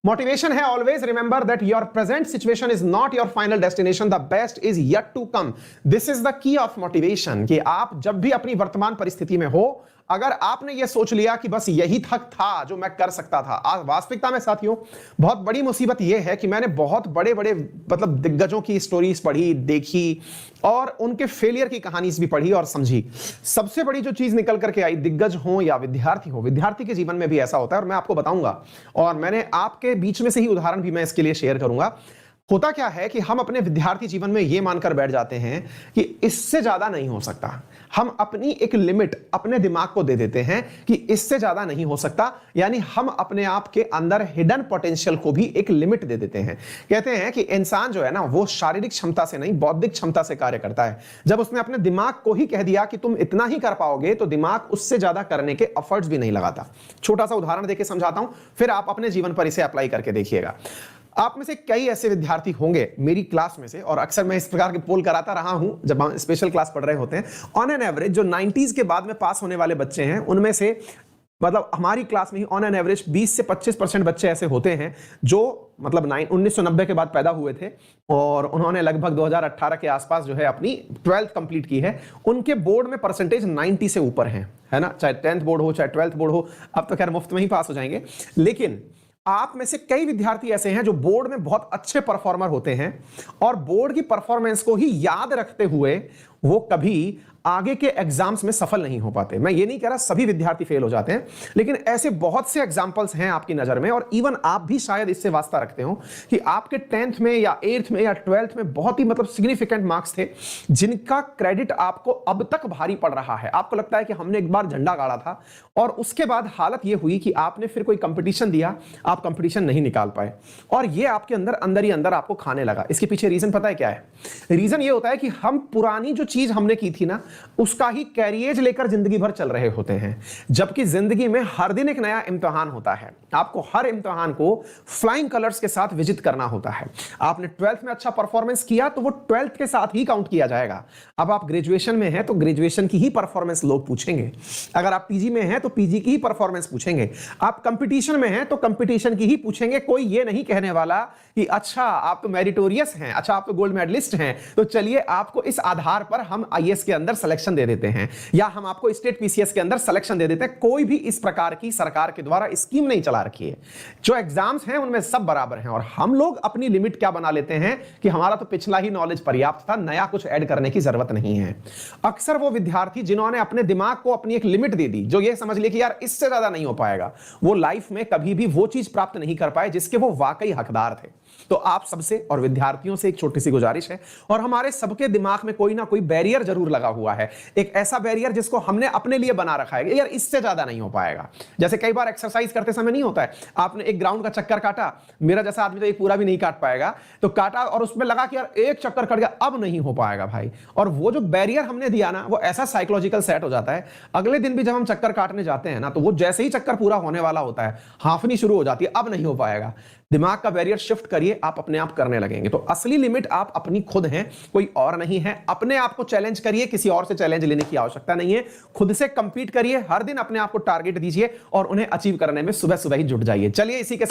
Motivation है always remember that your present situation is not your final destination, the best is yet to come. This is the key of motivation कि आप जब भी अपनी वर्तमान परिस्थिति में हो, अगर आपने यह सोच लिया कि बस यही तक था जो मैं कर सकता था। आज वास्तविकता में साथियों बहुत बड़ी मुसीबत यह है कि मैंने बहुत बड़े बड़े मतलब दिग्गजों की स्टोरीज पढ़ी, देखी और उनके फेलियर की कहानीज भी पढ़ी और समझी। सबसे बड़ी जो चीज निकल करके आई, दिग्गज हो या विद्यार्थी हो, विद्यार्थी के जीवन में भी ऐसा होता है और मैं आपको बताऊंगा और मैंने आपके बीच में से ही उदाहरण भी मैं इसके लिए शेयर करूंगा। होता क्या है कि हम अपने विद्यार्थी जीवन में यह मानकर बैठ जाते हैं कि इससे ज्यादा नहीं हो सकता। हम अपनी एक लिमिट अपने दिमाग को दे देते हैं कि इससे ज्यादा नहीं हो सकता, यानी हम अपने आप के अंदर हिडन पोटेंशियल को भी एक लिमिट दे देते हैं। कहते हैं कि इंसान जो है ना वो शारीरिक क्षमता से नहीं बौद्धिक क्षमता से कार्य करता है। जब उसने अपने दिमाग को ही कह दिया कि तुम इतना ही कर पाओगे तो दिमाग उससे ज्यादा करने के एफर्ट्स भी नहीं लगाता। छोटा सा उदाहरण देके समझाता हूं, फिर आप अपने जीवन पर इसे अप्लाई करके देखिएगा। आप में से कई ऐसे विद्यार्थी होंगे मेरी क्लास में से, और अक्सर मैं इस प्रकार के पोल कराता रहा हूं जब हम स्पेशल क्लास पढ़ रहे होते हैं। ऑन एन एवरेज जो 90s के बाद में पास होने वाले बच्चे हैं उनमें से मतलब हमारी क्लास में ही ऑन एन एवरेज 20 से 25% बच्चे ऐसे होते हैं जो मतलब 1990 के बाद पैदा हुए थे और उन्होंने लगभग 2018 के आसपास जो है अपनी 12th कंप्लीट की है। उनके बोर्ड में परसेंटेज 90 से ऊपर है ना, चाहे 10th बोर्ड हो चाहे 12th बोर्ड हो। अब तो खैर मुफ्त में ही पास हो जाएंगे, लेकिन आप में से कई विद्यार्थी ऐसे हैं जो बोर्ड में बहुत अच्छे परफॉर्मर होते हैं और बोर्ड की परफॉर्मेंस को ही याद रखते हुए वो कभी आगे के एग्जाम्स में सफल नहीं हो पाते। मैं ये नहीं कह रहा सभी विद्यार्थी फेल हो जाते हैं, लेकिन ऐसे बहुत से एग्जाम्पल्स हैं आपकी नजर में और इवन आप भी शायद इससे वास्ता रखते हो कि आपके 10th में या 8th में या 12th में बहुत ही मतलब सिग्निफिकेंट मार्क्स थे जिनका क्रेडिट आपको अब तक भारी पड़ रहा है। आपको लगता है कि हमने एक बार झंडा गाड़ा था और उसके बाद हालत यह हुई कि आपने फिर कोई कंपटीशन दिया, आप कंपटीशन नहीं निकाल पाए और यह आपके अंदर ही अंदर आपको खाने लगा। इसके पीछे रीजन पता है क्या है? रीजन यह होता है कि हम पुरानी जो चीज हमने की थी ना उसका ही कैरियज लेकर जिंदगी भर चल रहे होते हैं, जबकि जिंदगी में हर दिन एक नया इम्तिहान होता है। आपको हर इम्तिहान को फ्लाइंग कलर्स के साथ विजिट करना होता है। आपने 12th में अच्छा परफॉर्मेंस किया तो वो 12th के साथ ही काउंट किया जाएगा। अब आप ग्रेजुएशन में हैं तो ग्रेजुएशन की ही परफॉर्मेंस लोग पूछेंगे, अगर आप पीजी में हैं तो पीजी की ही परफॉर्मेंस पूछेंगे, आप कंपटीशन में हैं तो कंपटीशन की ही पूछेंगे। कोई ये नहीं कहने वाला कि अच्छा आप तो मेरिटोरियस हैं, अच्छा आप तो गोल्ड मेडलिस्ट हैं, तो चलिए आपको इस आधार पर हम आईएएस के अंदर सिलेक्शन दे देते हैं या हम आपको स्टेट पीसीएस के अंदर सिलेक्शन दे देते हैं। कोई भी इस प्रकार की सरकार के द्वारा स्कीम नहीं चला रखी है। जो एग्जाम्स हैं उनमें सब बराबर हैं और हम लोग अपनी लिमिट क्या बना लेते हैं कि हमारा तो पिछला ही नॉलेज पर्याप्त था, नया कुछ ऐड करने की जरूरत नहीं है। अक्सर वो विद्यार्थी जिन्होंने अपने दिमाग को अपनी एक लिमिट दे दी, जो ये समझ लिए कि यार इससे ज्यादा नहीं हो पाएगा, वो लाइफ में कभी भी वो चीज प्राप्त नहीं कर पाए जिसके वो वाकई हकदार थे। तो आप सबसे और विद्यार्थियों से एक छोटी सी गुजारिश है, और हमारे सबके दिमाग में कोई ना कोई बैरियर जरूर लगा हुआ है, एक ऐसा बैरियर जिसको हमने अपने लिए बना रखा है, यार इससे ज्यादा नहीं हो पाएगा। जैसे कई बार एक्सरसाइज करते समय नहीं होता है, आपने एक ग्राउंड का चक्कर काटा, मेरा जैसा आदमी तो एक पूरा भी नहीं काट पाएगा, तो काटा और उसमें लगा कि यार एक चक्कर कट गया, अब नहीं हो पाएगा भाई। और वो जो बैरियर हमने दिया ना वो ऐसा साइकोलॉजिकल सेट हो जाता है, अगले दिन भी जब हम चक्कर काटने जाते हैं ना तो वो जैसे ही चक्कर पूरा होने वाला होता है हाफनी शुरू हो जाती है, अब नहीं हो पाएगा। दिमाग का बैरियर शिफ्ट करिए, आप अपने आप करने लगेंगे। तो असली लिमिट आप अपनी खुद हैं, कोई और नहीं है। अपने आप को चैलेंज करिए, किसी और से चैलेंज लेने की आवश्यकता नहीं है। खुद से कंपीट करिए, हर दिन अपने आप को टारगेट दीजिए और उन्हें अचीव करने में सुबह सुबह ही जुट जाइए। चलिए इसी के